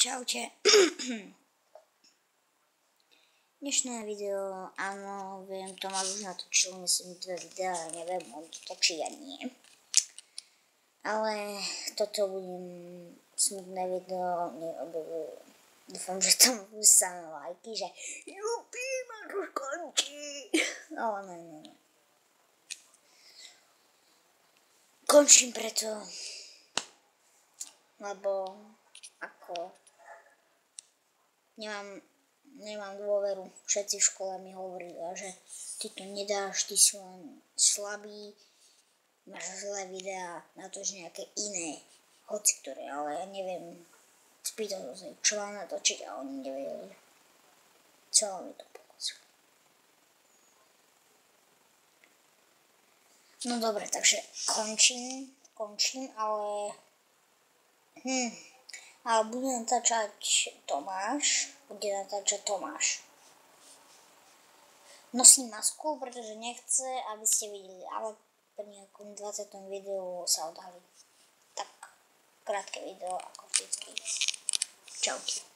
Čaute. Dnešné video, áno, viem, Tomáš už natočil, myslím, 2 videá, neviem, on to točí a nie. Ale toto budem smutné video, neobjavujú. Dúfam, že tomu budú samé lajky, že jupi, ma to skončí. Ale ne. Končím preto, lebo ako nemám dôveru. Všetci v škole mi hovorili, že ty to nedáš, ty si len slabý, máš zlé videá, natoč nejaké iné, hoci ktoré, ale ja neviem, spýtal som sa, čo mám natočiť a oni nevedeli, čo mi to pokazilo. No dobre, takže končím, ale bude natáčať Tomáš. Nosím masku, pretože nechce, aby ste videli, ale pri nejakom 20. videu sa odhalí. Tak krátke video, ako vždycky. Čaute.